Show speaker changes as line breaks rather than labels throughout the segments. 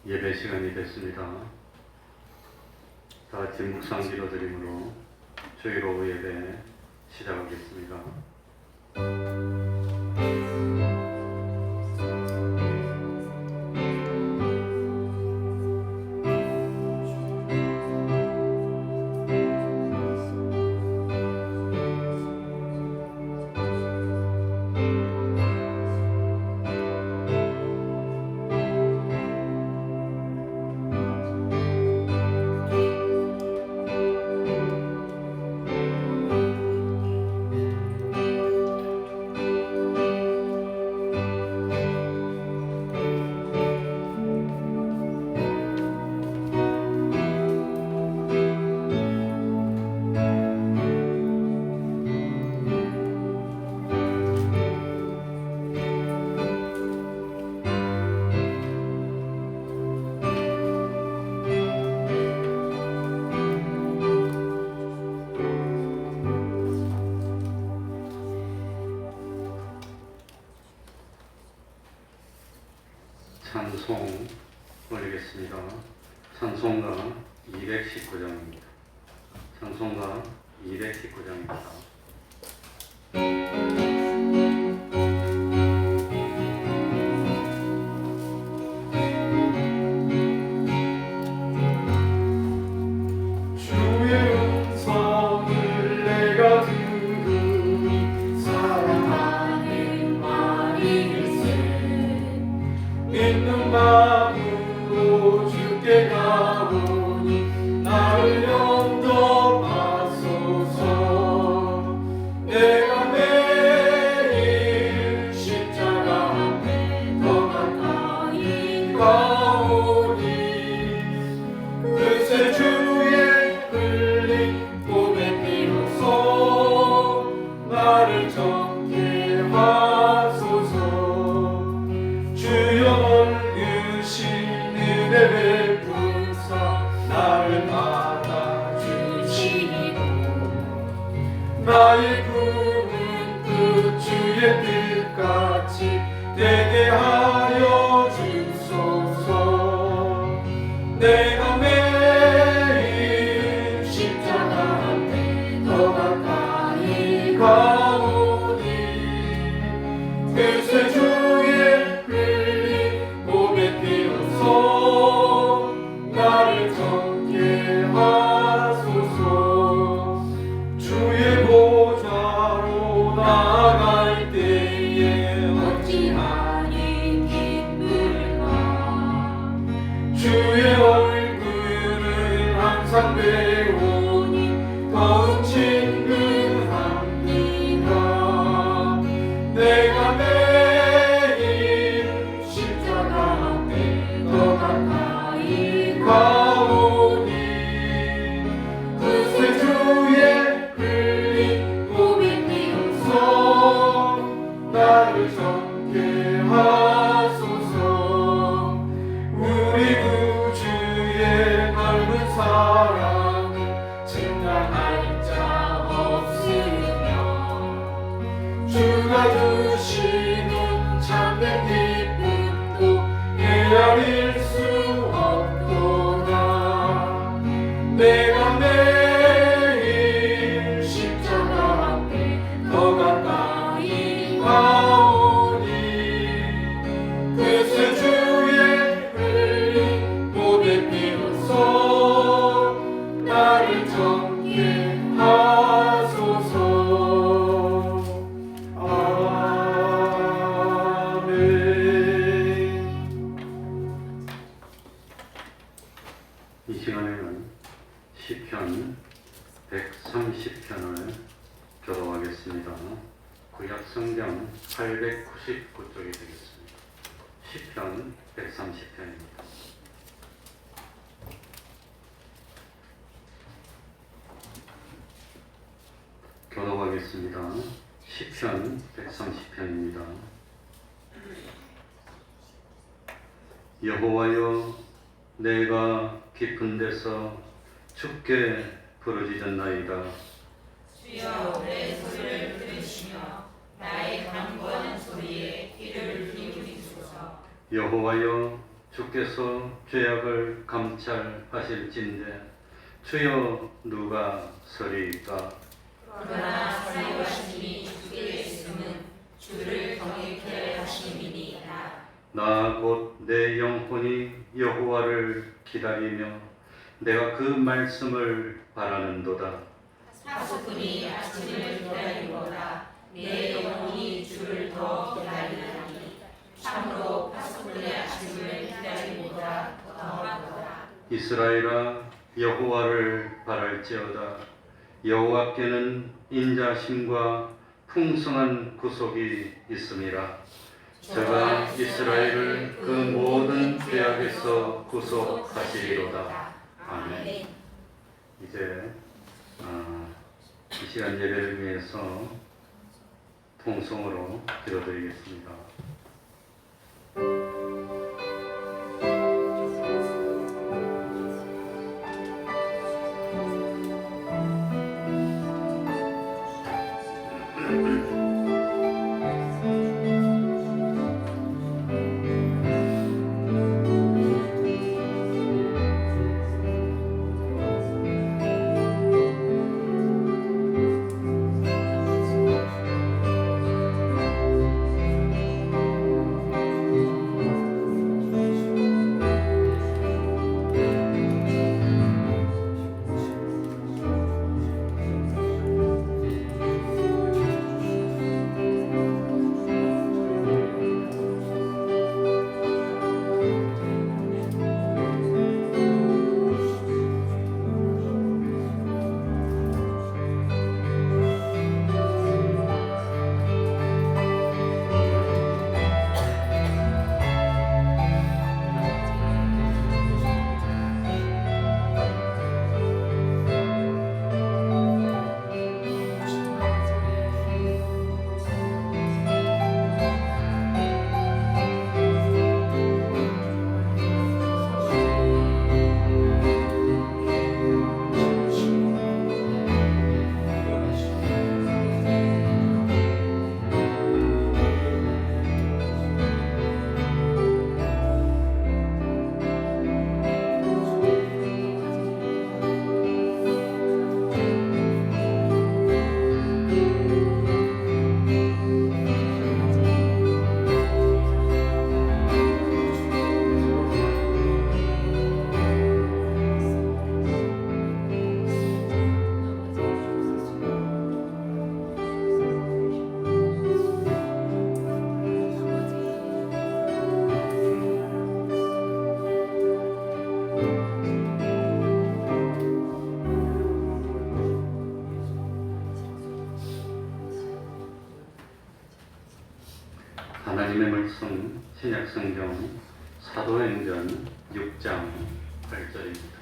예배 시간이 됐습니다. 다 같이 묵상 기도 드림으로 주일 오후 예배 시작하겠습니다. 찬송 올리겠습니다. 찬송가 219장입니다. 찬송가 219장입니다.
믿는 마음으로 주께 가오니 나를 영접하소서. 내가 매일 십자가 앞에 더 가까이 가오니 그새 주의 흘린 몸의 피로써 나를 정케 하소서. 주여 베푸사 나를 받아주시고 나의 꿈은 그 주의 뜻같이 되게 하여 주소서. 내가 매일 십자가 앞에 더 가까이 가오니 그새 주의 흘린 몸의 피로써 나를 정케 하소서. 주의 보좌로 나아갈 때에 어찌하니 기쁠까. 주의 얼굴을 항상 배우니 더욱 친근합니다. 내가 매일 십자가 앞에 더 가까이 가오니 그새 주의 흘린 몸의 피로써 나를 정케 하소서. 우리 구주의 넓은 사랑을 증명할 자 없으며 주가 주시는 참된 기쁨도 헤아릴 수 없도다. 내가 매일 십자가 앞에 더 가까이 가오니 그새 주의 흘린 몸의 피로써 나를 정케 하소서.
이 시간에는 시편 130편을 교독하겠습니다. 구약 성경 899쪽이 되겠습니다. 시편 130편입니다. 교독하겠습니다. 시편 130편입니다. 여호와여, 내가 깊은 데서 주께 부르짖었나이다.
주여 내 소리를 들으시며 나의 간구하는 소리에 귀를 기울이소서.
여호와여, 주께서 죄악을 감찰하실진대 주여 누가 서리이까.
그러나 살려하심이 주께 있음은 주를 경외케 하심이니이다.
나 곧 내 영혼이 여호와를 기다리며 내가 그 말씀을 바라는도다.
사소분이 아침을 기다리보다 내 영혼이 주를 더 기다리나니 참으로 파수꾼의 아침을 기다리보다 더하도다.
이스라엘아 여호와를 바랄지어다. 여호와께는 인자심과 풍성한 구속이 있음이라. 저가 이스라엘을 그 모든 죄악에서 구속하시리로다. 아멘. 이제 이 시간 예배를 위해서 통성으로 기도드리겠습니다. 하나님의 말씀 신약성경 사도행전 6장 8절입니다.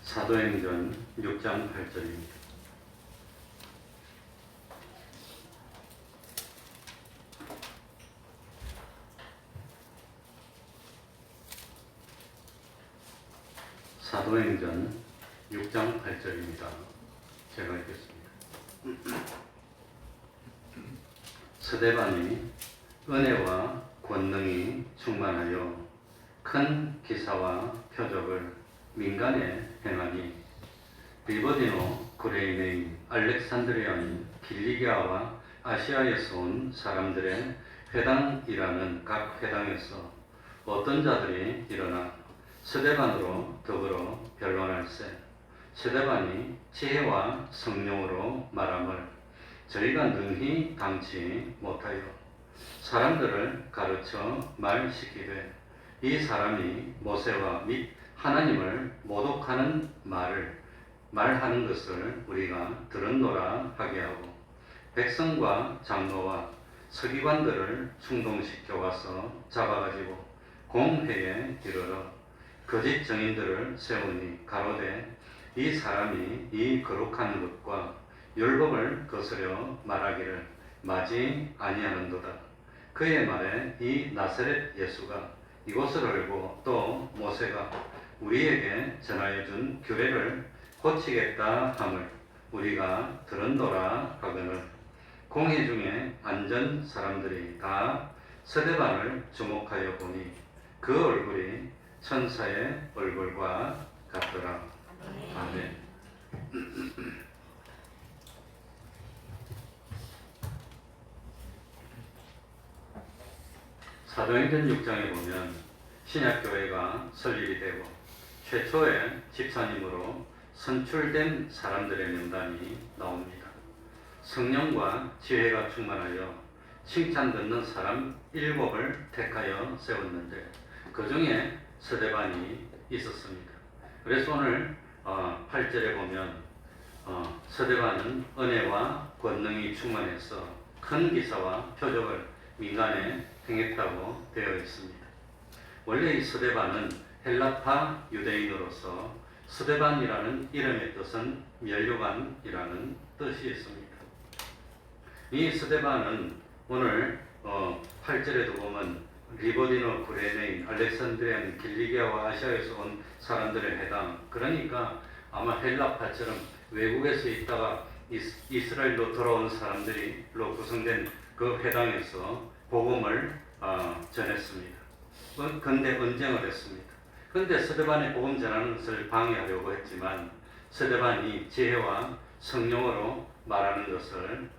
사도행전 6장 8절입니다. 사도행전 6장 8절입니다. 제가 읽겠습니다. 스데반이 은혜와 권능이 충만하여 큰 기사와 표적을 민간에 행하니 리버디노 구레이네인 알렉산드리아인 길리기아와 아시아에서 온 사람들의 회당이라는 각 회당에서 어떤 자들이 일어나 스데반으로 더불어 변론할세. 스데반이 지혜와 성령으로 말함을 저희가 능히 당치 못하여 사람들을 가르쳐 말시키되 이 사람이 모세와 및 하나님을 모독하는 말하는 것을 우리가 들었노라 하게 하고 백성과 장로와 서기관들을 충동시켜 와서 잡아가지고 공회에 이르러 거짓 증인들을 세우니 가로되 이 사람이 이 거룩한 것과 율법을 거스려 말하기를 마지 아니하는도다. 그의 말에 이 나사렛 예수가 이곳을 알고 또 모세가 우리에게 전하여 준 규례를 고치겠다 함을 우리가 들었노라 하거늘 공회 중에 앉은 사람들이 다 스데반을 주목하여 보니 그 얼굴이 천사의 얼굴과 같더라. 아멘. 사도행전 6장에 보면 신약교회가 설립이 되고 최초의 집사님으로 선출된 사람들의 명단이 나옵니다. 성령과 지혜가 충만하여 칭찬 듣는 사람 7을 택하여 세웠는데 그 중에 스데반이 있었습니다. 그래서 오늘 8절에 보면 스데반은 은혜와 권능이 충만해서 큰 기사와 표적을 민간에 행했다고 되어 있습니다. 원래 이 스데반은 헬라파 유대인으로서 스데반이라는 이름의 뜻은 면류관이라는 뜻이 있습니다. 이 스데반은 오늘 8절에도 보면 리보디노, 구레네인, 알렉산드리안, 길리기아와 아시아에서 온 사람들에 해당, 그러니까 아마 헬라파처럼 외국에서 있다가 이스라엘로 돌아온 사람들로 구성된 그 회당에서 복음을 전했습니다. 근데 언쟁을 했습니다. 근데 스데반의 복음 전하는 것을 방해하려고 했지만 스데반이 지혜와 성령으로 말하는 것을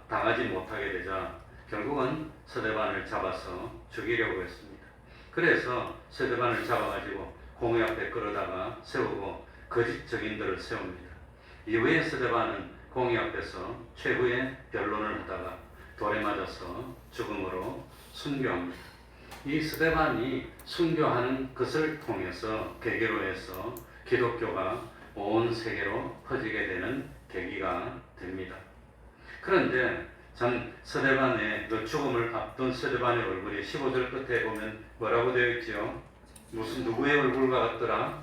당하지 못하게 되자 결국은 스데반을 잡아서 죽이려고 했습니다. 그래서 스데반을 잡아가지고 공회 앞에 끌어다가 세우고 거짓 증인들을 세웁니다. 이후에 스데반은 공회 앞에서 최후의 변론을 하다가 돌에 맞아서 죽음으로 순교합니다. 이 스데반이 순교하는 것을 통해서 계기로 해서 기독교가 온 세계로 퍼지게 되는 계기가 됩니다. 그런데 참 스데반의 그 죽음을 앞둔 스데반의 얼굴이 15절 끝에 보면 뭐라고 되어 있지요? 무슨 누구의 얼굴과 같더라?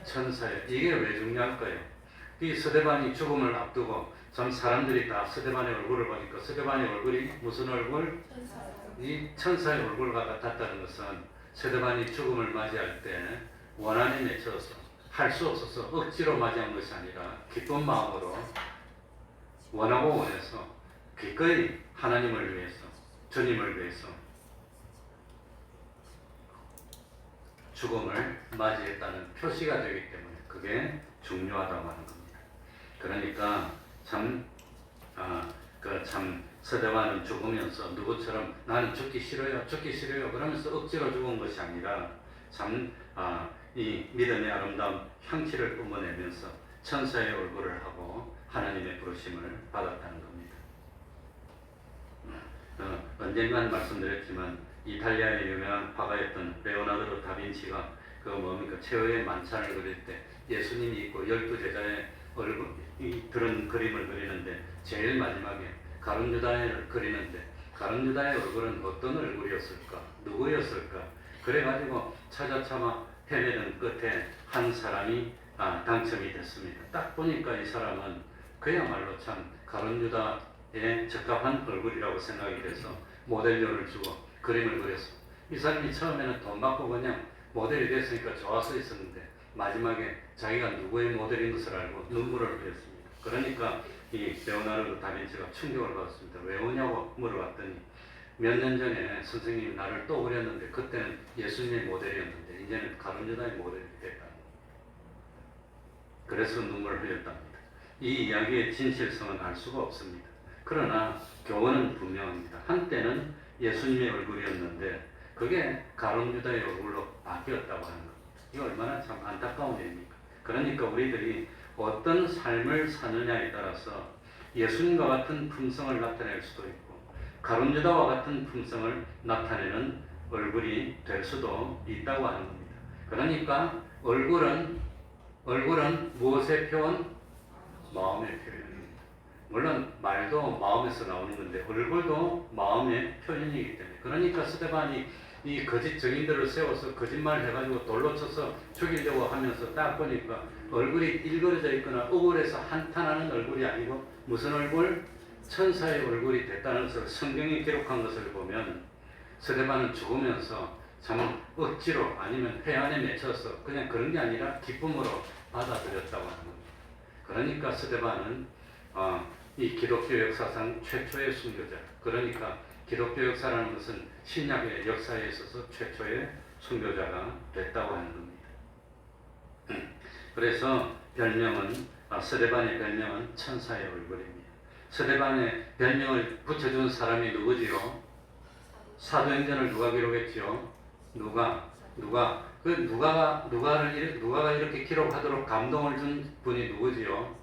천사의. 이게 왜 중요할까요? 이 스데반이 죽음을 앞두고 참 사람들이 다 스데반의 얼굴을 보니까 스데반의 얼굴이 무슨 얼굴? 이 천사의 얼굴과 같았다는 것은 스데반이 죽음을 맞이할 때 원한에 맺혀서 할 수 없어서 억지로 맞이한 것이 아니라 기쁜 마음으로 원하고 원해서 기꺼이 하나님을 위해서, 주님을 위해서 죽음을 맞이했다는 표시가 되기 때문에 그게 중요하다고 하는 겁니다. 그러니까 참 스데반은 죽으면서 누구처럼 나는 죽기 싫어요, 죽기 싫어요 그러면서 억지로 죽은 것이 아니라 이 믿음의 아름다운 향취를 뿜어내면서 천사의 얼굴을 하고 하나님의 부르심을 받았다는 겁니다. 언젠간 말씀드렸지만 이탈리아의 유명한 화가였던 레오나르도 다빈치가 최후의 만찬을 그릴 때 예수님이 있고 12제자의 얼굴이 들은 그림을 그리는데 제일 마지막에 가룟유다를 그리는데 가룟유다의 얼굴은 어떤 얼굴이었을까? 누구였을까? 그래가지고 찾아차마 헤매던 끝에 한 사람이 당첨이 됐습니다. 딱 보니까 이 사람은 그야말로 참 가룟유다에 적합한 얼굴이라고 생각이 돼서 모델료를 주고 그림을 그렸어. 이 사람이 처음에는 돈 받고 그냥 모델이 됐으니까 좋아서 있었는데 마지막에 자기가 누구의 모델인 것을 알고 눈물을 흘렸습니다. 그러니까 이 레오나르도 다빈치가 충격을 받았습니다. 왜 오냐고 물어봤더니 몇 년 전에 선생님이 나를 또 그렸는데 그때는 예수님의 모델이었는데 이제는 가룟유다의 모델이 됐다. 그래서 눈물을 흘렸답니다. 이 이야기의 진실성은 알 수가 없습니다. 그러나 교훈은 분명합니다. 한때는 예수님의 얼굴이었는데 그게 가룟유다의 얼굴로 바뀌었다고 하는 겁니다. 이거 얼마나 참 안타까운 일입니까? 그러니까 우리들이 어떤 삶을 사느냐에 따라서 예수님과 같은 품성을 나타낼 수도 있고 가룟유다와 같은 품성을 나타내는 얼굴이 될 수도 있다고 하는 겁니다. 그러니까 얼굴은 무엇의 표현? 마음의 표현입니다. 물론 말도 마음에서 나오는 건데 얼굴도 마음의 표현이기 때문에 그러니까 스데반이 이 거짓 증인들을 세워서 거짓말 해가지고 돌로 쳐서 죽이려고 하면서 딱 보니까 얼굴이 일그러져 있거나 억울해서 한탄하는 얼굴이 아니고 무슨 얼굴? 천사의 얼굴이 됐다는 것을 성경이 기록한 것을 보면 스데반은 죽으면서 참 억지로 아니면 회한에 맺혀서 그냥 그런 게 아니라 기쁨으로 받아들였다고 하는 겁니다. 그러니까 스데반은 이 기독교 역사상 최초의 순교자, 그러니까 기독교 역사라는 것은 신약의 역사에 있어서 최초의 순교자가 됐다고 하는 겁니다. 그래서 스데반의 별명은 천사의 얼굴입니다. 스데반의 별명을 붙여준 사람이 누구지요? 사도행전을 누가 기록했지요? 누가가 이렇게 기록하도록 감동을 준 분이 누구지요?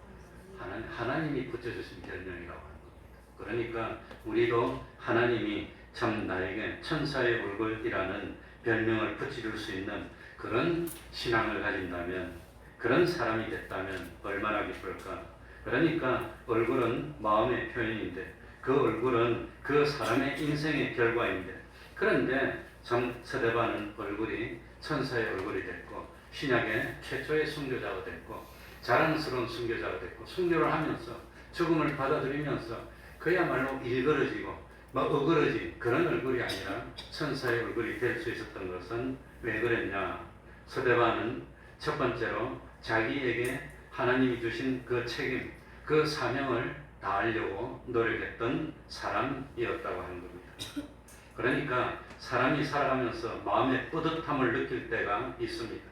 하나님이 붙여주신 별명이라고 하는 겁니다. 그러니까 우리도 하나님이 참 나에게 천사의 얼굴이라는 별명을 붙여줄 수 있는 그런 신앙을 가진다면, 그런 사람이 됐다면 얼마나 기쁠까. 그러니까 얼굴은 마음의 표현인데, 그 얼굴은 그 사람의 인생의 결과인데, 그런데 참 스데반은 얼굴이 천사의 얼굴이 됐고, 신약의 최초의 순교자가 됐고, 자랑스러운 순교자가 됐고, 순교를 하면서 죽음을 받아들이면서 그야말로 일그러지고 어그러진 그런 얼굴이 아니라 천사의 얼굴이 될 수 있었던 것은 왜 그랬냐? 스데반은 첫 번째로 자기에게 하나님이 주신 그 책임, 그 사명을 다하려고 노력했던 사람이었다고 하는 겁니다. 그러니까 사람이 살아가면서 마음의 뿌듯함을 느낄 때가 있습니다.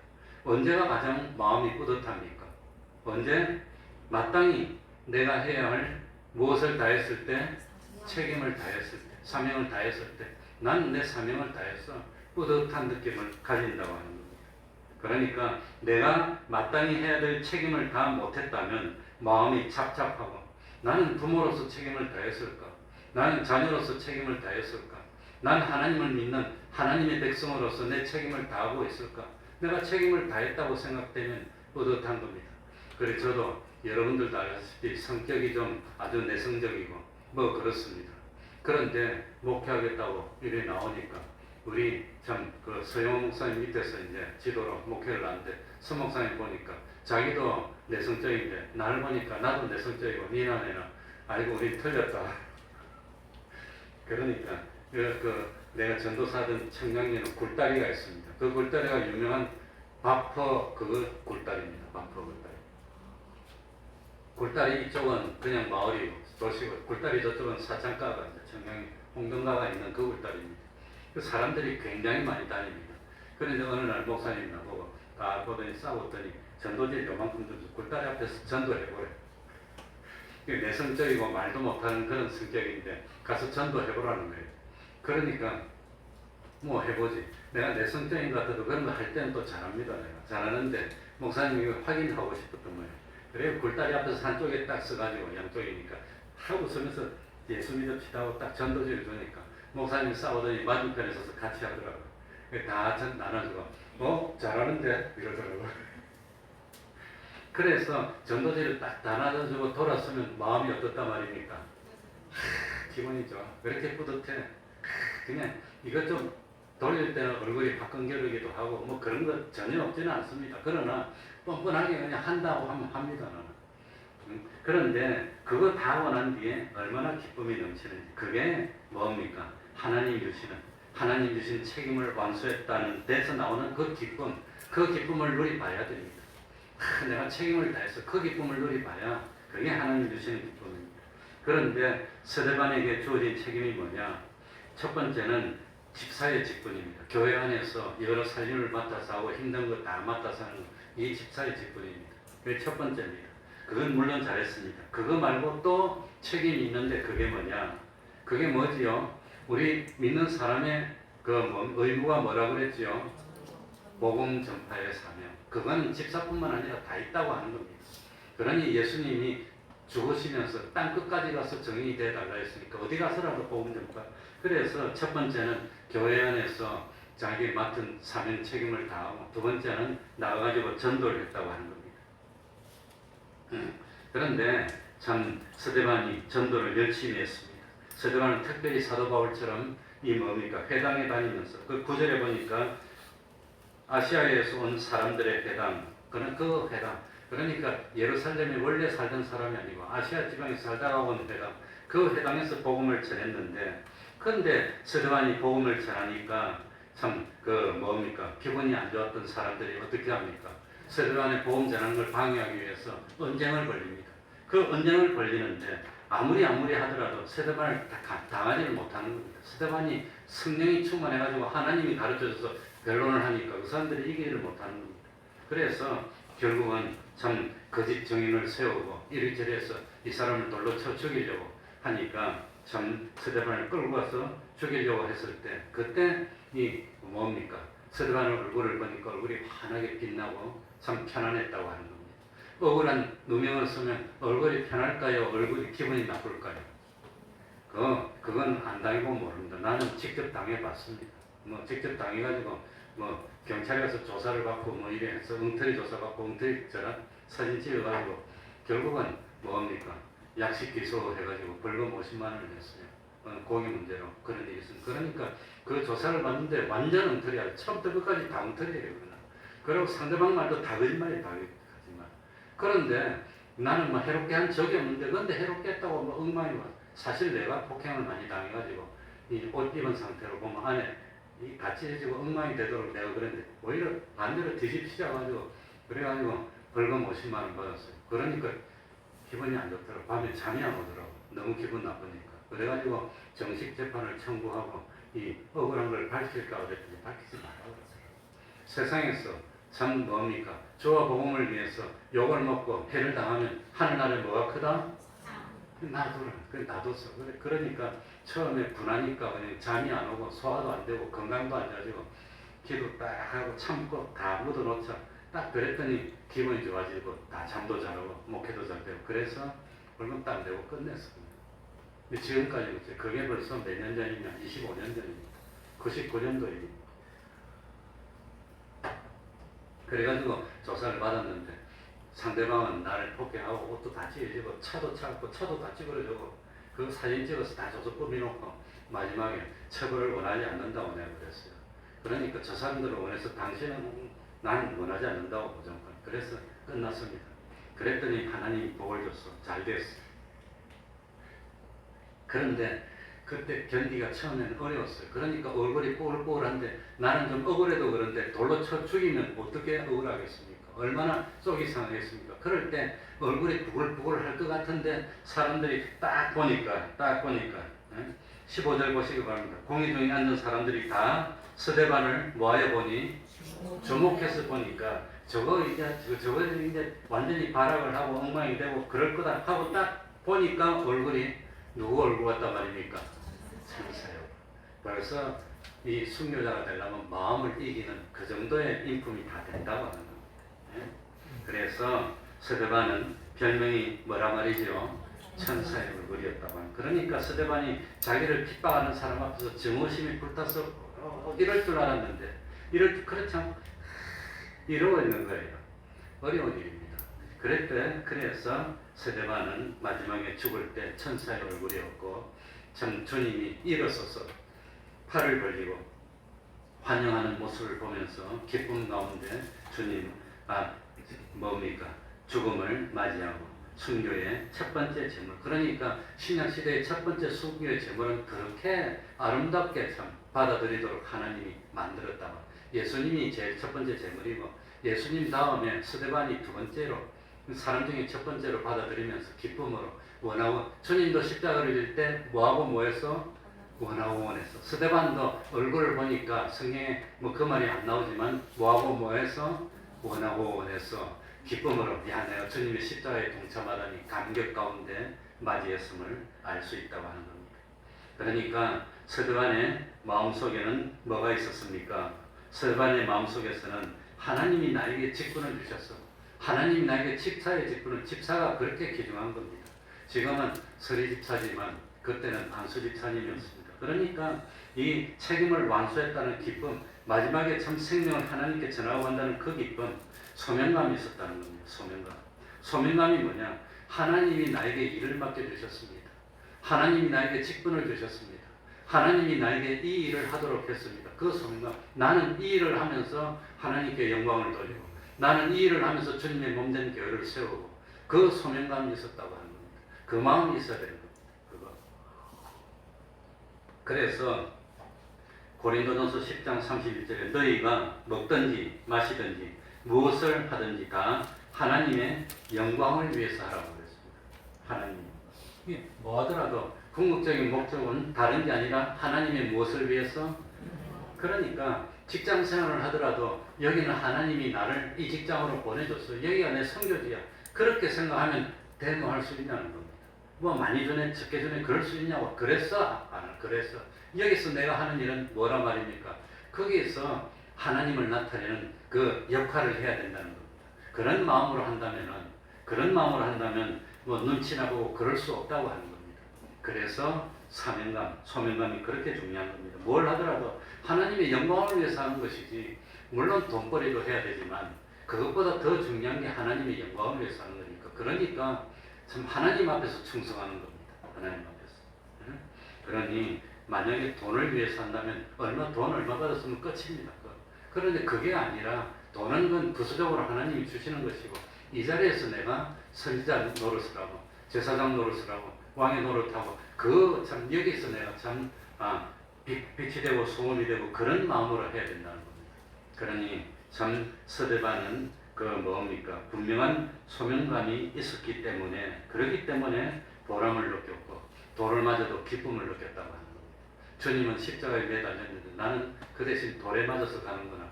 언제가 가장 마음이 뿌듯합니까? 언제? 마땅히 내가 해야 할 무엇을 다했을 때? 책임을 다했을 때, 사명을 다했을 때, 난 내 사명을 다해서 뿌듯한 느낌을 가진다고 하는 겁니다. 그러니까 내가 마땅히 해야 될 책임을 다 못했다면 마음이 착잡하고, 나는 부모로서 책임을 다했을까? 나는 자녀로서 책임을 다했을까? 난 하나님을 믿는 하나님의 백성으로서 내 책임을 다하고 있을까? 내가 책임을 다했다고 생각되면 뿌듯한 겁니다. 그래서 저도 여러분들도 알다시피 성격이 좀 아주 내성적이고 그렇습니다. 그런데 목회하겠다고 일이 나오니까 우리 참 그 서영호 목사님 밑에서 이제 지도로 목회를 하는데, 서 목사님 보니까 자기도 내성적인데 나를 보니까 나도 내성적이고 니나 내나 아이고 우리 틀렸다. 그러니까 내가 전도사던 청량리에는 굴다리가 있습니다. 그 굴다리가 유명한 바퍼 굴다리입니다. 바퍼 굴다리. 굴다리 이쪽은 그냥 마을이고 도시고, 굴다리 저쪽은 사창가가 청량리 홍등가가 있는 그 굴다리입니다. 그 사람들이 굉장히 많이 다닙니다. 그런데 어느 날 목사님 나보고 다 보더니 싸웠더니 전도지 요만큼 좀 굴다리 앞에서 전도해보래. 내성적이고 말도 못하는 그런 성격인데 가서 전도해보라는 거예요. 그러니까 뭐 해보지. 내가 내성적인 것 같아도 그런 거 할 때는 또 잘합니다. 내가 잘하는데 목사님이 확인하고 싶었던 거예요. 그래서 굴다리 앞에서 한쪽에 딱 서가지고, 양쪽이니까 하고 서면서 예수 믿읍시다 하고 딱 전도지를 주니까 목사님이 싸우더니 맞은편에 서서 같이 하더라고요. 다 나눠주고 잘하는데 이러더라고요. 그래서 전도지를 딱 다 나눠주고 돌아서면 마음이 어떻단 말입니까? 기분이 좋아. 왜 이렇게 뿌듯해? 그냥 이것 좀 돌릴 때는 얼굴이 화끈거리기도 하고 뭐 그런 거 전혀 없지는 않습니다. 그러나 뻔뻔하게 그냥 한다고 하면 합니다. 나는. 그런데 그거 다 하고 난 뒤에 얼마나 기쁨이 넘치는지, 그게 뭡니까? 하나님 주신 책임을 완수했다는 데서 나오는 그 기쁨을 누리봐야 됩니다. 내가 책임을 다해서 그 기쁨을 누리봐야 그게 하나님 주시는 기쁨입니다. 그런데 스데반에게 주어진 책임이 뭐냐? 첫 번째는 집사의 직분입니다. 교회 안에서 여러 살림을 맡아서 하고 힘든 거 다 맡아서 하는 이 집사의 직분입니다. 그게 첫 번째입니다. 그건 물론 잘했습니다. 그거 말고 또 책임이 있는데 그게 뭐냐? 그게 뭐지요? 우리 믿는 사람의 의무가 뭐라고 그랬지요? 복음 전파의 사명. 그건 집사뿐만 아니라 다 있다고 하는 겁니다. 그러니 예수님이 죽으시면서 땅 끝까지 가서 정인이 되어달라 했으니까 어디 가서라도 복음 전파. 그래서 첫 번째는 교회 안에서 자기 맡은 사명 책임을 다하고, 두 번째는 나가가지고 전도를 했다고 하는 겁니다. 그런데 참 스데반이 전도를 열심히 했습니다. 스데반은 특별히 사도 바울처럼 회당에 다니면서 그 9절에 보니까 아시아에서 온 사람들의 회당, 그 회당, 그러니까 예루살렘에 원래 살던 사람이 아니고 아시아 지방에 살다가 온 회당, 그 회당에서 복음을 전했는데, 그런데 스데반이 복음을 전하니까 참 기분이 안 좋았던 사람들이 어떻게 합니까? 스데반의 복음 전하는 걸 방해하기 위해서 언쟁을 벌립니다. 그 언쟁을 벌리는데 아무리 하더라도 스데반을 당하지를 못하는 겁니다. 스데반이 성령이 충만해가지고 하나님이 가르쳐줘서 변론을 하니까 그 사람들이 이기지를 못하는 겁니다. 그래서 결국은 참 거짓 증인을 세우고 이리저리 해서 이 사람을 돌로 쳐 죽이려고 하니까 참 스데반을 끌고 가서 죽이려고 했을 때 그때 이 뭡니까? 스데반 얼굴을 보니까 얼굴이 환하게 빛나고 참 편안했다고 하는 겁니다. 억울한 누명을 쓰면 얼굴이 편할까요? 얼굴이 기분이 나쁠까요? 그건 안 당해고 모릅니다. 나는 직접 당해봤습니다. 뭐 직접 당해가지고 뭐 경찰에 가서 조사를 받고 뭐 이래 해서 엉터리 조사 받고 엉터리 저런 사진 찍어가지고 결국은 뭡니까? 약식 기소해가지고 벌금 50만 원을 냈어요. 고의 문제로 그런 일이 있습니다. 그러니까 그 조사를 받는데 완전 엉터리야. 처음부터 끝까지 다 엉터리예요. 그리고 상대방 말도 다 거짓말이에요. 다 거짓말. 그런데 나는 뭐 해롭게 한 적이 없는데 근데 해롭게 했다고 뭐 엉망이 와. 사실 내가 폭행을 많이 당해가지고 이 옷 입은 상태로 보면 안에 이 같이 해지고 엉망이 되도록 내가 그랬는데 오히려 반대로 뒤집히자가지고 그래가지고 벌금 50만 원 받았어요. 그러니까 기분이 안 좋더라고. 밤에 잠이 안 오더라고. 너무 기분 나쁘니까. 그래가지고 정식 재판을 청구하고 이 억울한 걸 밝힐까 그랬더니 밝히지 말라고 그랬어요. 세상에서 참 뭡니까? 주와 복음을 위해서 욕을 먹고 해를 당하면 하늘나라에 뭐가 크다? 놔두라. 그래 놔뒀어. 그러니까 처음에 분하니까 그냥 잠이 안 오고 소화도 안 되고 건강도 안 좋아지고 기도 딱 하고 참고 다 묻어놓자. 딱 그랬더니 기분이 좋아지고 다 잠도 잘 오고 목회도 잘 되고 그래서 벌금 딱 내고 끝냈습니다. 근데 지금까지 그게 벌써 몇 년 전이냐? 25년 전입니다. 99년도입니다. 그래가지고 조사를 받았는데 상대방은 나를 폭행하고 옷도 다 찢어지고 차도 차고 차도 다 찌그러지고 그 사진 찍어서 다 줘서 꾸미놓고 마지막에 처벌을 원하지 않는다고 내가 그랬어요. 그러니까 저 사람들을 원해서 당신은 나는 원하지 않는다고 보정권. 그래서 끝났습니다. 그랬더니 하나님이 복을 줬어. 잘 됐어. 그런데 그때 견디가 처음에는 어려웠어요. 그러니까 얼굴이 뽀글뽀글한데 나는 좀 억울해도 그런데 돌로 쳐 죽이면 어떻게 억울하겠습니까? 얼마나 속이 상하겠습니까? 그럴 때 얼굴이 부글부글 할 것 같은데 사람들이 딱 보니까 15절 보시기 바랍니다. 공의중에 앉은 사람들이 다 스데반을 뭐하여 보니 주목해서 보니까 저거 이제 완전히 발악을 하고 엉망이 되고 그럴 거다 하고 딱 보니까 얼굴이 누구 얼굴 같단 말입니까? 천사요. 벌써 이 순교자가 되려면 마음을 이기는 그 정도의 인품이 다 된다고 하는 겁니다. 그래서 스데반은 별명이 뭐라 말이죠? 천사의 얼굴이었다고 하는. 그러니까 스데반이 자기를 핍박하는 사람 앞에서 증오심이 불타서 이럴 줄 알았는데 그렇지 않고 이러고 있는 거예요. 어려운 일입니다. 그래서 스데반은 마지막에 죽을 때 천사의 얼굴이었고 참 주님이 일어서서 팔을 벌리고 환영하는 모습을 보면서 기쁨 가운데 주님 뭡니까? 죽음을 맞이하고 순교의 첫 번째 제물. 그러니까 신약시대의 첫 번째 순교의 제물은 그렇게 아름답게 참 받아들이도록 하나님이 만들었다고. 예수님이 제일 첫 번째 제물이고 예수님 다음에 스데반이 두 번째로 사람 중에 첫 번째로 받아들이면서 기쁨으로 원하고 주님도 십자가를 질 때 뭐하고 뭐해서 원하고 원해서 스데반도 얼굴을 보니까 성경에 뭐 그 말이 안 나오지만 뭐하고 뭐해서 원하고 원해서 기쁨으로 내가 주님의 십자가에 동참하다니 감격 가운데 맞이했음을 알 수 있다고 하는 겁니다. 그러니까 스데반의 마음속에는 뭐가 있었습니까? 스데반의 마음속에서는 하나님이 나에게 직분을 주셨어. 하나님이 나에게 집사의 직분을 집사가 그렇게 귀중한 겁니다. 지금은 서리 집사지만 그때는 안수 집사님이었습니다. 그러니까 이 책임을 완수했다는 기쁨, 마지막에 참 생명을 하나님께 전하고 간다는 그 기쁨, 소명감이 있었다는 겁니다. 소명감이 뭐냐? 하나님이 나에게 일을 맡겨주셨습니다. 하나님이 나에게 직분을 주셨습니다. 하나님이 나에게 이 일을 하도록 했습니다. 그 소명감, 나는 이 일을 하면서 하나님께 영광을 돌리고 나는 이 일을 하면서 주님의 몸된 교회를 세우고 그 소명감이 있었다고 하는 겁니다. 그 마음이 있어야 되는 겁니다. 그거. 그래서 고린도전서 10장 31절에 너희가 먹든지 마시든지 무엇을 하든지 다 하나님의 영광을 위해서 하라고 그랬습니다. 하나님. 뭐 하더라도 궁극적인 목적은 다른 게 아니라 하나님의 무엇을 위해서? 그러니까 직장 생활을 하더라도 여기는 하나님이 나를 이 직장으로 보내줬어. 여기가 내 성교지야. 그렇게 생각하면 대모할 수 있냐는 겁니다. 뭐 많이 전에 적게 전에 그럴 수 있냐고. 그랬어? 그랬어. 여기서 내가 하는 일은 뭐라 말입니까? 거기에서 하나님을 나타내는 그 역할을 해야 된다는 겁니다. 그런 마음으로 한다면 뭐 눈치나 보고 그럴 수 없다고 하는 겁니다. 그래서 사명감, 소명감이 그렇게 중요한 겁니다. 뭘 하더라도 하나님의 영광을 위해서 하는 것이지, 물론 돈벌이도 해야 되지만 그것보다 더 중요한 게 하나님의 영광을 위해서 하는 거니까. 그러니까 참 하나님 앞에서 충성하는 겁니다. 하나님 앞에서. 그러니 만약에 돈을 위해서 한다면 돈 얼마 받았으면 끝입니다. 그런데 그게 아니라 돈은 건 부수적으로 하나님이 주시는 것이고, 이 자리에서 내가 선지자 노릇을 하고 제사장 노릇을 하고 왕의 노릇하고 참 여기서 내가 참 빛이 되고 소금이 되고 그런 마음으로 해야 된다는 겁니다. 그러니 참 스데반은 뭡니까? 분명한 소명감이 있었기 때문에, 그렇기 때문에 보람을 느꼈고 돌을 맞아도 기쁨을 느꼈다고 하는 겁니다. 주님은 십자가에 매달렸는데 나는 그 대신 돌에 맞아서 가는구나.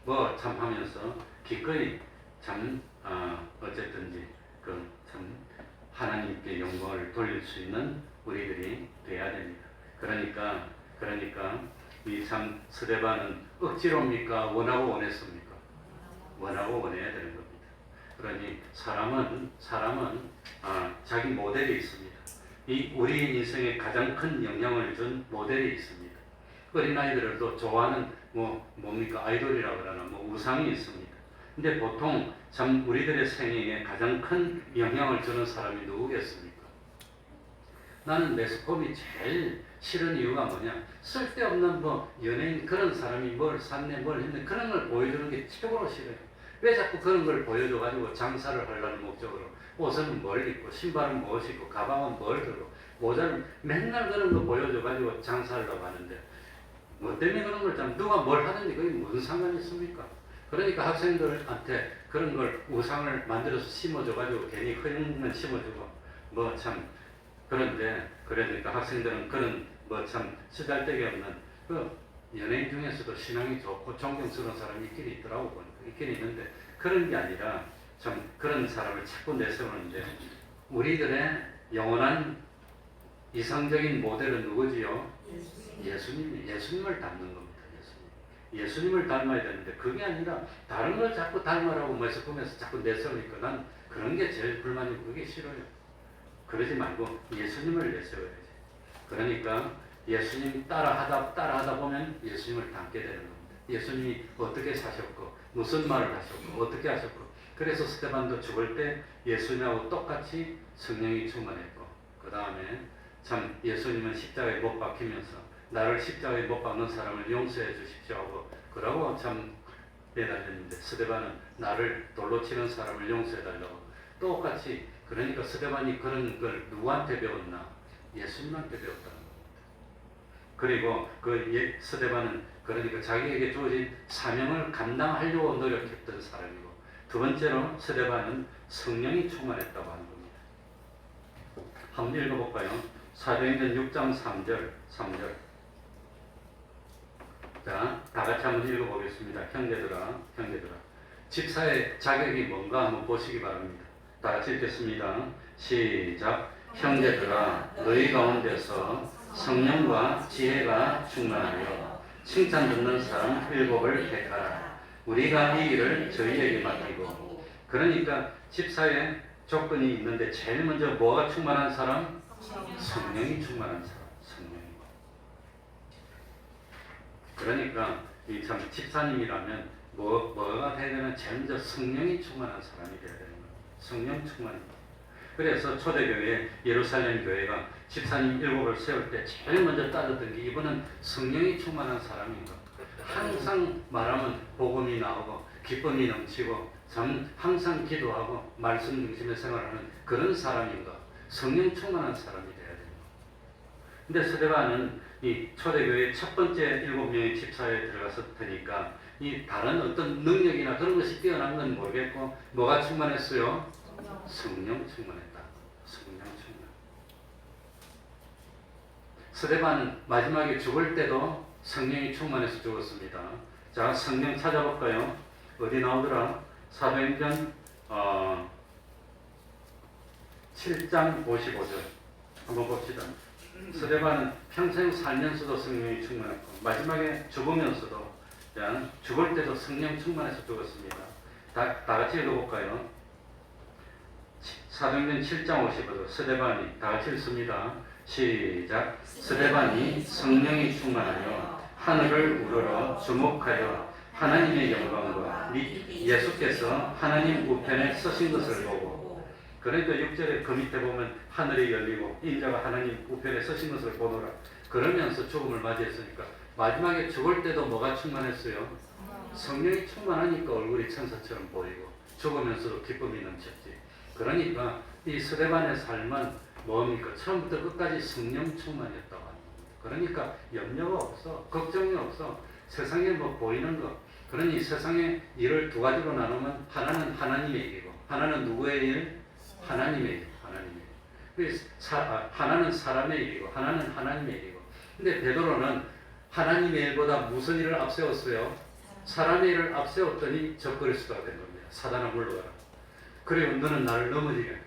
뭐 참 하면서 기꺼이 참 어쨌든지 참 하나님께 영광을 돌릴 수 있는 우리들이 돼야 됩니다. 그러니까 이 참 스데반은 억지로입니까? 원하고 원했습니까? 원하고 원해야 되는 겁니다. 그러니 사람은 자기 모델이 있습니다. 이 우리 인생에 가장 큰 영향을 준 모델이 있습니다. 어린아이들도 좋아하는 뭡니까? 아이돌이라고 그러나 우상이 있습니다. 근데 보통 참 우리들의 생애에 가장 큰 영향을 주는 사람이 누구겠습니까? 나는 매스컴이 제일 싫은 이유가 뭐냐? 쓸데없는 연예인 그런 사람이 뭘 샀네 뭘 했네 그런 걸 보여주는 게 최고로 싫어요. 왜 자꾸 그런 걸 보여줘가지고 장사를 하려는 목적으로 옷은 뭘 입고 신발은 무엇 입고 가방은 뭘 들고 모자는 맨날 그런 거 보여줘가지고 장사하려고 하는데, 뭐 때문에 그런 걸 참 누가 뭘 하든지 그게 무슨 상관이 있습니까? 그러니까 학생들한테 그런 걸 우상을 만들어서 심어줘가지고 괜히 허영만 심어주고 그런데 그러니까 학생들은 그런 참 쓰잘데기 없는 연예인 중에서도 신앙이 좋고 존경스러운 사람이 있긴 있더라고 보니까 있긴 있는데, 그런 게 아니라 참 그런 사람을 자꾸 내세우는데, 우리들의 영원한 이상적인 모델은 누구지요? 예수님을 닮는 겁니다. 예수님을 닮아야 되는데 그게 아니라 다른 걸 자꾸 닮으라고 꿈에서 자꾸 내세우니까 난 그런 게 제일 불만이고 그게 싫어요. 그러지 말고 예수님을 내세워야지. 그러니까 예수님 따라하다 보면 예수님을 닮게 되는 겁니다. 예수님이 어떻게 사셨고 무슨 말을 하셨고 어떻게 하셨고, 그래서 스데반도 죽을 때 예수님하고 똑같이 성령이 충만했고, 그 다음에 참 예수님은 십자가에 못 박히면서 나를 십자가에 못 박는 사람을 용서해 주십시오 하고 그러고 참 매달렸는데, 스데반은 나를 돌로 치는 사람을 용서해 달라고 똑같이. 그러니까 스데반이 그런 걸 누구한테 배웠나? 예수님한테 배웠다는 겁니다. 그리고 스데반은 그러니까 자기에게 주어진 사명을 감당하려고 노력했던 사람이고, 두 번째로 스데반은 성령이 충만했다고 하는 겁니다. 한번 읽어볼까요? 사도행전 6장 3절. 자, 다 같이 한번 읽어보겠습니다. 형제들아. 집사의 자격이 뭔가 한번 보시기 바랍니다. 다 같이 읽겠습니다. 시작. 형제들아, 너희 가운데서 성령과 지혜가 충만하여 칭찬 듣는 사람 7을 택하라. 우리가 이 일을 저희에게 맡기고. 그러니까 집사의 조건이 있는데 제일 먼저 뭐가 충만한 사람? 성령이 충만한 사람. 그러니까 이 참 집사님이라면 뭐가 돼야 되면 제일 먼저 성령이 충만한 사람이 돼야 되는 거예요. 성령 충만입니다. 그래서 초대교회 예루살렘 교회가 집사님 7을 세울 때 제일 먼저 따졌던 게 이분은 성령이 충만한 사람인가. 항상 말하면 복음이 나오고 기쁨이 넘치고 참 항상 기도하고 말씀 중심의 생활하는 그런 사람인가. 성령 충만한 사람이 돼야 됩니다. 근데 스데반은 이 초대교회 첫 번째 7명의 집사에 들어갔을 테니까 이 다른 어떤 능력이나 그런 것이 뛰어난 건 모르겠고 뭐가 충만했어요? 성령 충만했다. 성령 충만. 스데반은 마지막에 죽을 때도 성령이 충만해서 죽었습니다. 자, 성경 찾아볼까요? 어디 나오더라? 사도행전 7장 55절 한번 봅시다. 스데반은 평생 살면서도 성령이 충만했고 마지막에 죽으면서도 죽을 때도 성령 충만해서 죽었습니다. 다 같이 읽어볼까요? 사도행전 7장 55절 스데반이 다 같이 읽습니다. 시작. 스데반이 성령이 충만하여 하늘을 우러러 주목하여 하나님의 영광과 및 예수께서 하나님 우편에 서신 것을 보고, 그러니까 6절에 그 밑에 보면 하늘이 열리고 인자가 하나님 우편에 서신 것을 보노라. 그러면서 죽음을 맞이했으니까 마지막에 죽을 때도 뭐가 충만했어요? 성령이 충만하니까 얼굴이 천사처럼 보이고 죽으면서도 기쁨이 넘쳤지. 그러니까 이 스데반의 삶은 뭡니까? 처음부터 끝까지 성령 충만이었다고 합니다. 그러니까 염려가 없어, 걱정이 없어. 세상에 뭐 보이는 거, 그러니 세상의 일을 두 가지로 나누면 하나는 하나님의 일이고 하나는 누구의 일? 하나님의 일. 하나님의 일. 하나는 사람의 일이고 하나는 하나님의 일이고. 근데 베드로는 하나님의 일보다 무슨 일을 앞세웠어요? 사람의 일을 앞세웠더니 적그리스도가 된 겁니다. 사단아 물러가라. 그리고 너는 나를 넘어지게.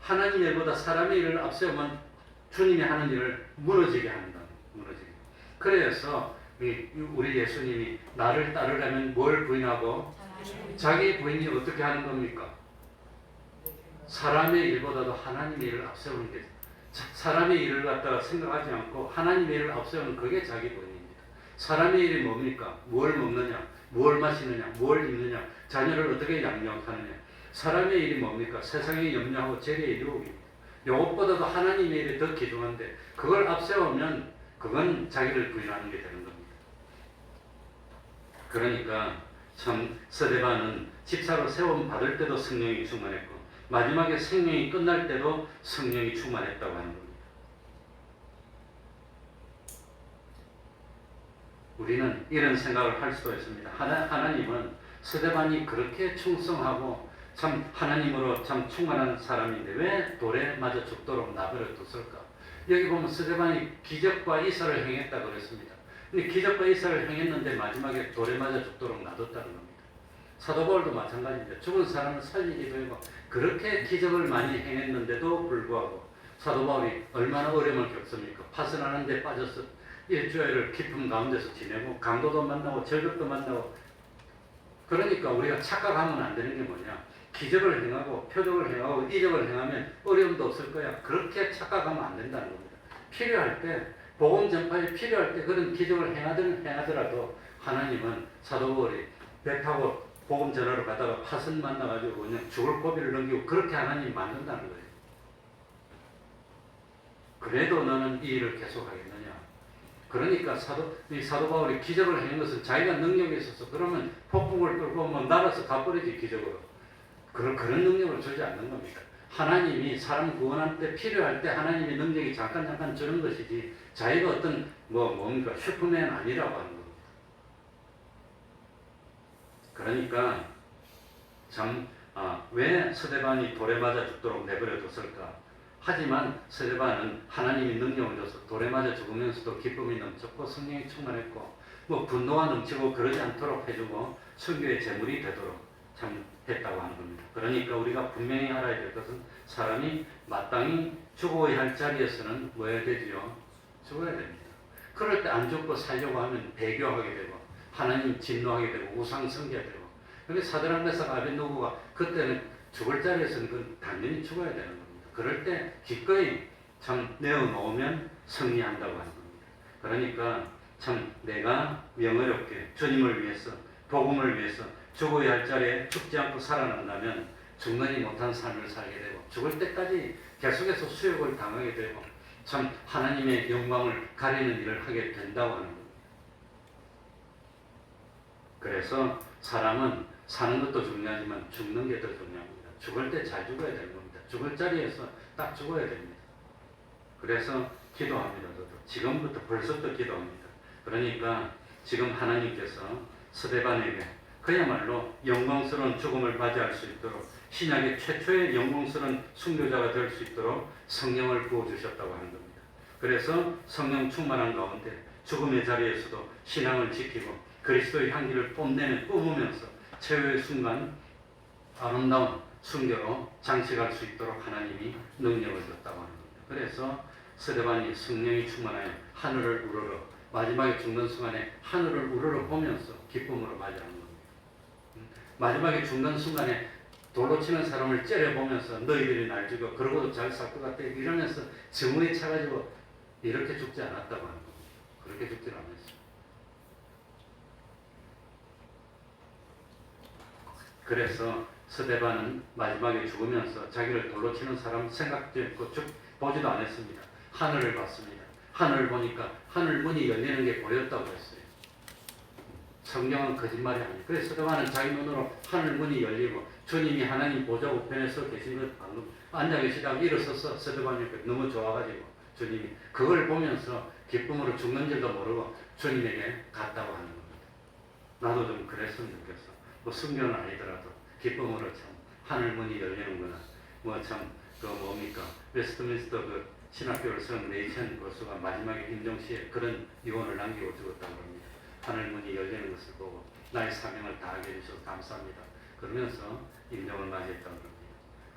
하나님의 일보다 사람의 일을 앞세우면 주님이 하는 일을 무너지게 한다. 무너지게. 그래서 우리 예수님이 나를 따르려면 뭘 부인하고? 자기 부인이 어떻게 하는 겁니까? 사람의 일보다도 하나님의 일을 앞세우는 게, 사람의 일을 갖다가 생각하지 않고 하나님의 일을 앞세우는 그게 자기 부인입니다. 사람의 일이 뭡니까? 뭘 먹느냐, 뭘 마시느냐, 뭘 입느냐, 자녀를 어떻게 양육하느냐. 사람의 일이 뭡니까? 세상에 염려하고 재리의 유혹입니다. 이것보다도 하나님의 일이 더 귀중한데 그걸 앞세우면 그건 자기를 부인하는 게 되는 겁니다. 그러니까 참 스데반은 집사로 세움 받을 때도 성령이 충만했고 마지막에 생명이 끝날 때도 성령이 충만했다고 하는 겁니다. 우리는 이런 생각을 할 수도 있습니다. 하나님은 스데반이 그렇게 충성하고 참 하나님으로 참 충만한 사람인데 왜 돌에 맞아 죽도록 나버려 뒀을까? 여기 보면 스데반이 기적과 이사를 행했다고 그랬습니다. 근데 기적과 이사를 행했는데 마지막에 돌에 맞아 죽도록 놔뒀다는 겁니다. 사도 바울도 마찬가지입니다. 죽은 사람을 살리기도 하고 그렇게 기적을 많이 행했는데도 불구하고 사도 바울이 얼마나 어려움을 겪습니까? 파선하는 데 빠져서 일주일을 깊은 가운데서 지내고 강도도 만나고 절벽도 만나고. 그러니까 우리가 착각하면 안 되는 게 뭐냐? 기적을 행하고 표적을 행하고 이적을 행하면 어려움도 없을 거야. 그렇게 착각하면 안 된다는 겁니다. 필요할 때 복음 전파에 필요할 때 그런 기적을 행하더라도 하나님은 사도 바울이 배 타고 복음 전하러 가다가 파선 만나가지고 그냥 죽을 고비를 넘기고 그렇게 하나님 만든다는 거예요. 그래도 너는 이 일을 계속하겠느냐? 그러니까 사도 바울이 기적을 행한 것은 자기가 능력이 있어서 그러면 폭풍을 뚫고 뭐 날아서 가버리지 기적으로. 그런 능력을 주지 않는 겁니다. 하나님이 사람 구원할 때 필요할 때 하나님의 능력이 잠깐 주는 것이지 자기가 어떤 뭡니까 슈퍼맨 아니라고 하는 겁니다. 그러니까 참 왜 스데반이 돌에 맞아 죽도록 내버려 뒀을까? 하지만 스데반은 하나님이 능력을 줘서 돌에 맞아 죽으면서도 기쁨이 넘쳤고 성령이 충만했고 분노가 넘치고 그러지 않도록 해주고 선교의 제물이 되도록 참 했다고 하는 겁니다. 그러니까 우리가 분명히 알아야 될 것은 사람이 마땅히 죽어야 할 자리에서는 뭐 해야 되지요? 죽어야 됩니다. 그럴 때 안 죽고 살려고 하면 배교하게 되고 하나님 진노하게 되고 우상 섬겨야 되고. 그런데 사드락 메삭 아벳느고가 그때는 죽을 자리에서는 그 당연히 죽어야 되는 겁니다. 그럴 때 기꺼이 참 내어놓으면 승리한다고 하는 겁니다. 그러니까 참 내가 명어렵게 주님을 위해서 복음을 위해서 죽어야 할 자리에 죽지 않고 살아난다면 죽느니 못한 삶을 살게 되고 죽을 때까지 계속해서 수욕을 당하게 되고 참 하나님의 영광을 가리는 일을 하게 된다고 하는 겁니다. 그래서 사람은 사는 것도 중요하지만 죽는 게 더 중요합니다. 죽을 때 잘 죽어야 되는 겁니다. 죽을 자리에서 딱 죽어야 됩니다. 그래서 기도합니다. 저도 지금부터 벌써부터 기도합니다. 그러니까 지금 하나님께서 스데반에게 그야말로 영광스러운 죽음을 맞이할 수 있도록 신약의 최초의 영광스러운 순교자가 될 수 있도록 성령을 부어주셨다고 하는 겁니다. 그래서 성령 충만한 가운데 죽음의 자리에서도 신앙을 지키고 그리스도의 향기를 뿜으면서 최후의 순간 아름다운 순교로 장식할 수 있도록 하나님이 능력을 줬다고 하는 겁니다. 그래서 스데반이 성령이 충만하여 하늘을 우러러 마지막에 죽는 순간에 하늘을 우러러 보면서 기쁨으로 맞이하는 겁니다. 마지막에 죽는 순간에 돌로 치는 사람을 째려보면서 너희들이 날 죽여 그러고도 잘 살 것 같아 이러면서 정의에 차가지고 이렇게 죽지 않았다고 하는 겁니다. 그렇게 죽지 않았어요. 그래서 스데반은 마지막에 죽으면서 자기를 돌로 치는 사람 생각지 않고 보지도 않았습니다. 하늘을 봤습니다. 하늘을 보니까 하늘 문이 열리는 게 보였다고 했어요. 성경은 거짓말이 아니에요. 그래서 스데반은 자기 눈으로 하늘 문이 열리고 주님이 하나님 보좌 우편에 서 계신 것 방금 앉아 계시다가 일어서서 스데반이 너무 좋아가지고 주님이 그걸 보면서 기쁨으로 죽는 줄도 모르고 주님에게 갔다고 하는 겁니다. 나도 좀 그랬으면 좋겠어. 뭐 순교는 아니더라도 기쁨으로 참 하늘 문이 열리는구나. 뭐 참 그 뭡니까 웨스트민스터 그 신학교를 세운 레이첸 교수가 마지막에 임종시에 그런 유언을 남기고 죽었다고 합니다. 하늘 문이 열리는 것을 보고 나의 사명을 다하게 해주셔서 감사합니다. 그러면서 임종을 맞이했다고 합니다.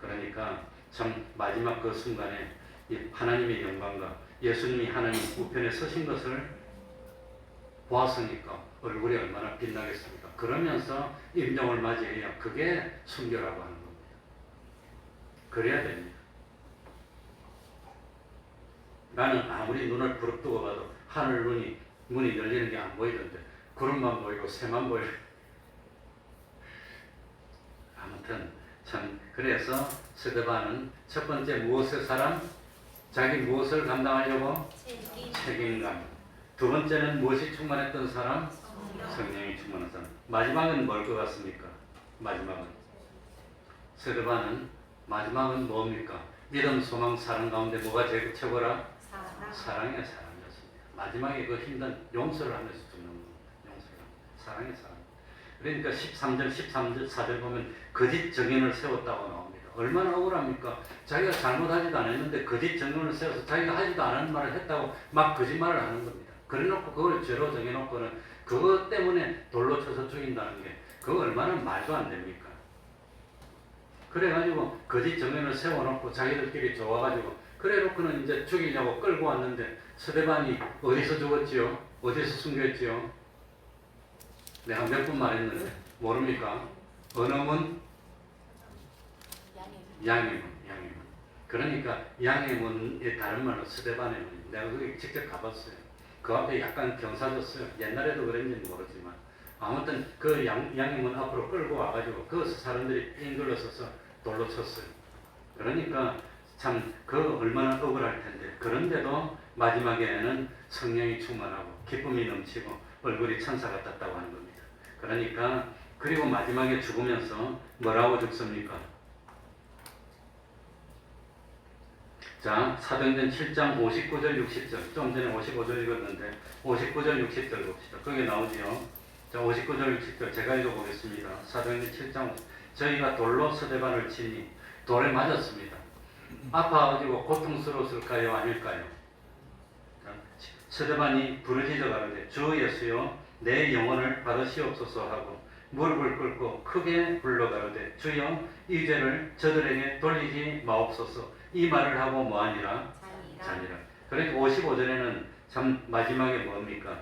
그러니까 참 마지막 그 순간에 이 하나님의 영광과 예수님이 하나님 우편에 서신 것을 보았으니까 얼굴이 얼마나 빛나겠습니까? 그러면서 임종을 맞이해야 그게 순교라고 하는 겁니다. 그래야 됩니다. 나는 아무리 눈을 부릅뜨고 봐도 하늘 문이 열리는 게 안 보이던데 구름만 보이고 새만 보이고 아무튼 참 그래서 스데반은 첫 번째 무엇의 사람? 자기 무엇을 감당하려고? 책임감. 두 번째는 무엇이 충만했던 사람? 성령이 충만한 사람. 마지막은 뭘 것 같습니까? 마지막은 스데반은 마지막은 뭡니까? 믿음, 소망, 사랑 가운데 뭐가 제일 최고라? 사랑의 사람이었습니다. 마지막에 그 힘든 용서를 하면서 죽는 겁니다. 용서를 사랑의 사람. 그러니까 13절, 14절 보면 거짓 정인을 세웠다고 나옵니다. 얼마나 억울합니까? 자기가 잘못하지도 않았는데 거짓 정인을 세워서 자기가 하지도 않은 말을 했다고 막 거짓말을 하는 겁니다. 그래놓고 그걸 죄로 정해놓고는 그것 때문에 돌로 쳐서 죽인다는 게 그거 얼마나 말도 안 됩니까? 그래가지고 거짓 정인을 세워놓고 자기들끼리 좋아가지고 그래놓고는 이제 죽이려고 끌고 왔는데 스데반이 어디서 죽었지요? 어디서 숨겼지요? 내가 몇 번 말했는데 모릅니까? 어느 문? 양의 문. 그러니까 양의 문의 다른 말로 스데반의 문. 내가 거기 직접 가봤어요. 그 앞에 약간 경사졌어요. 옛날에도 그랬는지 모르지만 아무튼 그 양의 문 앞으로 끌고 와가지고 거기서 사람들이 빙글러서서 돌로 쳤어요. 그러니까 참 그 얼마나 억울할 텐데 그런데도 마지막에는 성령이 충만하고 기쁨이 넘치고 얼굴이 천사 같았다고 하는 겁니다. 그러니까 그리고 마지막에 죽으면서 뭐라고 죽습니까? 자, 사도행전 7장 59절 60절 좀 전에 55절 읽었는데 59절 60절 봅시다. 거기에 나오지요. 자, 59절 60절 제가 읽어보겠습니다. 사도행전 7장 저희가 돌로 스데반을 치니 돌에 맞았습니다. 아파가지고 고통스러웠을까요? 아닐까요? 스데반이 부르짖어 가로되 주 예수여 내 영혼을 받으시옵소서 하고 무릎을 꿇고 크게 불러 가로되 주여 이 죄를 저들에게 돌리지 마옵소서 이 말을 하고 뭐하니라? 자니라. 그러니까 55절에는 참 마지막에 뭡니까?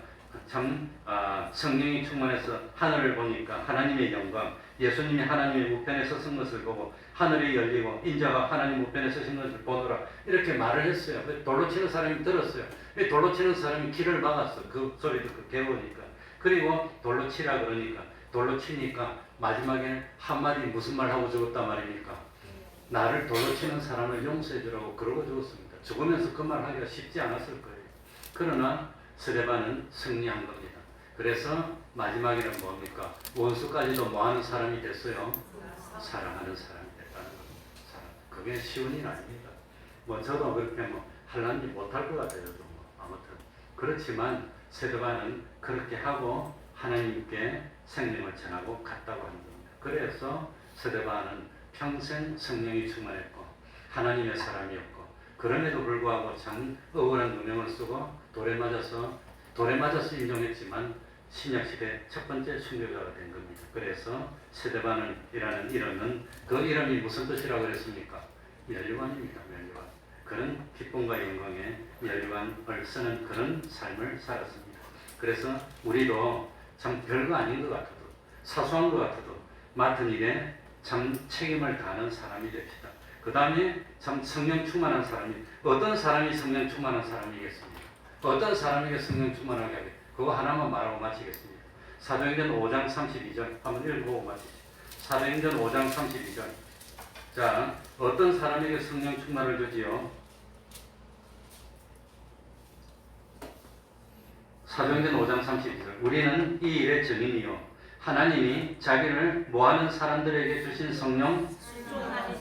참 성령이 충만해서 하늘을 보니까 하나님의 영광 예수님이 하나님의 우편에 서신 것을 보고 하늘이 열리고 인자가 하나님 우편에 서신 것을 보노라 이렇게 말을 했어요. 돌로 치는 사람이 들었어요. 돌로 치는 사람이 길을 막았어. 그 소리 듣고 개우니까. 그리고 돌로 치라 그러니까 돌로 치니까 마지막에 한마디 무슨 말 하고 죽었단 말입니까? 나를 돌로 치는 사람을 용서해 주라고 그러고 죽었습니다. 죽으면서 그 말 하기가 쉽지 않았을 거예요. 그러나 스데반은 승리한 겁니다. 그래서 마지막에는 뭡니까? 원수까지도 뭐하는 사람이 됐어요? 사랑하는 사람이 됐다는 겁니다. 그게 쉬운 일 아닙니다. 뭐 저도 그렇게 뭐 할란지 못할 것 같아요. 뭐 아무튼 그렇지만 스데반은 그렇게 하고 하나님께 생명을 전하고 갔다고 하는 겁니다. 그래서 스데반은 평생 성령이 충만했고 하나님의 사람이었고 그럼에도 불구하고 참 억울한 누명을 쓰고 돌에 맞아서 인정했지만 신약시대 첫 번째 순교자가 된 겁니다. 그래서 스데반이라는 이름은 그 이름이 무슨 뜻이라고 그랬습니까? 면류관입니다. 면류관. 그런 기쁨과 영광에 면류관을 쓰는 그런 삶을 살았습니다. 그래서 우리도 참 별거 아닌 것 같아도 사소한 것 같아도 맡은 일에 참 책임을 다하는 사람이 됩시다. 그 다음에 참 성령 충만한 사람이, 어떤 사람이 성령 충만한 사람이겠습니까? 어떤 사람에게 성령 충만하게 하겠, 그거 하나만 말하고 마치겠습니다. 사도행전 5장 32절 한번 읽어보고 마치죠. 사도행전 5장 32절. 자, 어떤 사람에게 성령 충만을 주지요? 사도행전 5장 32절. 우리는 이 일의 증인이요 하나님이 자기를 모하는 사람들에게 주신 성령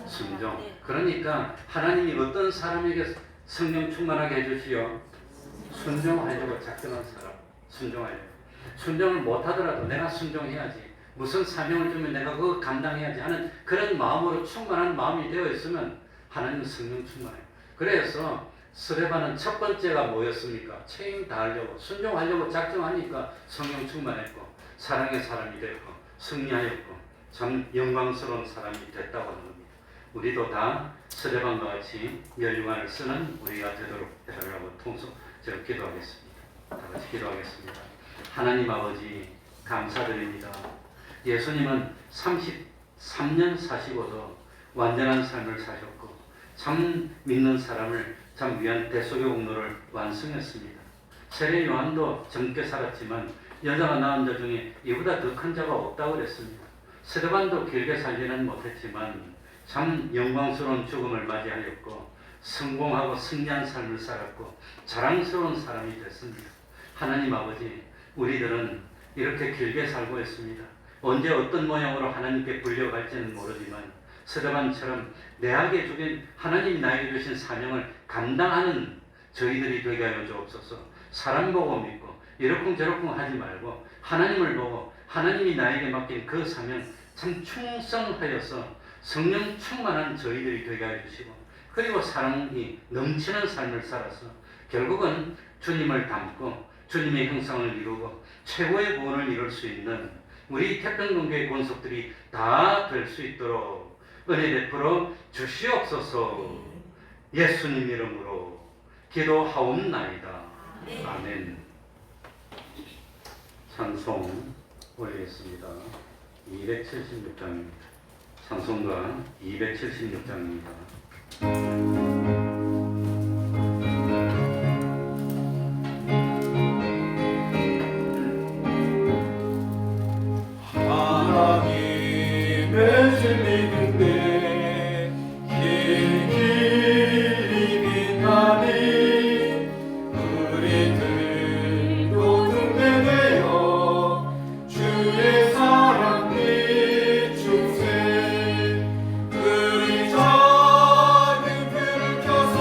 순종. 그러니까 하나님이 어떤 사람에게 성령 충만하게 해주시오? 순종하려고 작정한 사람. 순종하려고. 순종을 못하더라도 내가 순종해야지. 무슨 사명을 주면 내가 그거 감당해야지 하는 그런 마음으로 충만한 마음이 되어 있으면 하나님은 성령 충만해요. 그래서 스데반은 첫 번째가 뭐였습니까? 책임 다하려고 순종하려고 작정하니까 성령 충만했고 사랑의 사람이 됐고 승리하였고 참 영광스러운 사람이 됐다고 하는 겁니다. 우리도 다 스데반과 같이 면류관을 쓰는 우리가 되도록 해달라고 통성 제가 기도하겠습니다. 다 같이 기도하겠습니다. 하나님 아버지 감사드립니다. 예수님은 33년 사시고도 완전한 삶을 사셨고 참 믿는 사람을 참 위한 대속의 공로를 완성했습니다. 세례 요한도 젊게 살았지만 여자가 낳은 자 중에 이보다 더 큰 자가 없다고 그랬습니다. 스데반도 길게 살지는 못했지만 참 영광스러운 죽음을 맞이하였고 성공하고 승리한 삶을 살았고 자랑스러운 사람이 됐습니다. 하나님 아버지, 우리들은 이렇게 길게 살고 있습니다. 언제 어떤 모양으로 하나님께 불려갈지는 모르지만 스데반처럼 내게 주신 하나님이 나에게 주신 사명을 감당하는 저희들이 되게 하여 주옵소서. 사람 보고 믿고 이러쿵저러쿵 하지 말고 하나님을 보고 하나님이 나에게 맡긴 그 사명 참 충성하여서 성령 충만한 저희들이 되게 하여 주시고 그리고 사랑이 넘치는 삶을 살아서 결국은 주님을 닮고 주님의 형상을 이루고 최고의 구원을 이룰 수 있는 우리 태평동교회 권속들이 다 될 수 있도록 은혜 베풀어 주시옵소서. 예수님 이름으로 기도하옵나이다. 아멘. 찬송 올리겠습니다. 276장입니다. 찬송가 276장입니다.
하나님의 진리인데 길이 빛나니 우리들도 등대되어 주의 사랑 비추세. 우리 작은 불을 켜서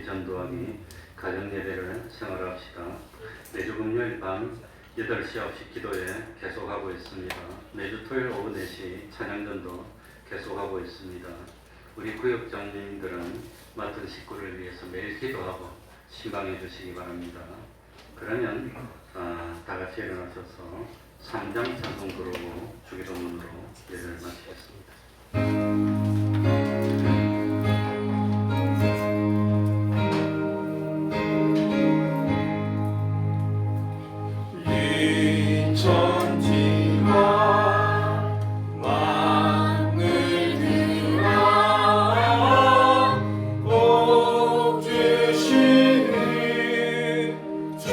우리 전도하기 가정예배를 생활합시다. 매주 금요일 밤 8시 9시 기도회 계속하고 있습니다. 매주 토요일 오후 4시 찬양전도 계속하고 있습니다. 우리 구역장님들은 맡은 식구를 위해서 매일 기도하고 신방해 주시기 바랍니다. 그러면 다 같이 일어나셔서 3장 찬송 부르고 주기도문으로 예배를 마치겠습니다.
천지와 만물들아 복 주시는 주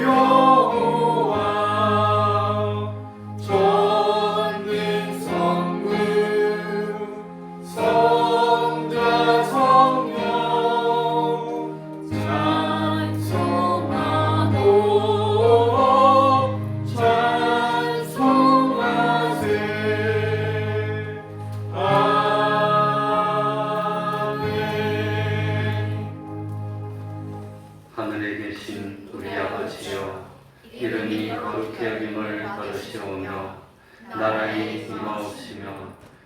여호와 전능 성부 성자 성령 찬송하고 찬송하세 아멘.
하늘에 계신 우리 아버지여, 이름이 거룩히 여김을 받으시오며 나라의 임하옵시며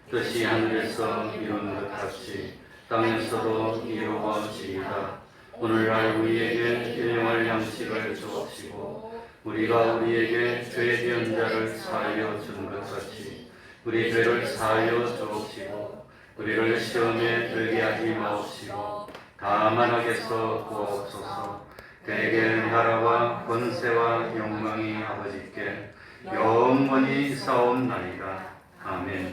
뜻이 하늘에서 이룬 것 같이 땅에서도 이루어지이다. 오늘날 우리에게 일용할 양식을 주옵시고 우리가 우리에게 죄 지은 자를 사하여 준 것 같이 우리 죄를 사하여 주옵시고 우리를 시험에 들게 하지 마옵시고 다만 악에서 구하옵소서. 대개 나라와 권세와 영광이 아버지께 영원히 사옵나이다. 아멘.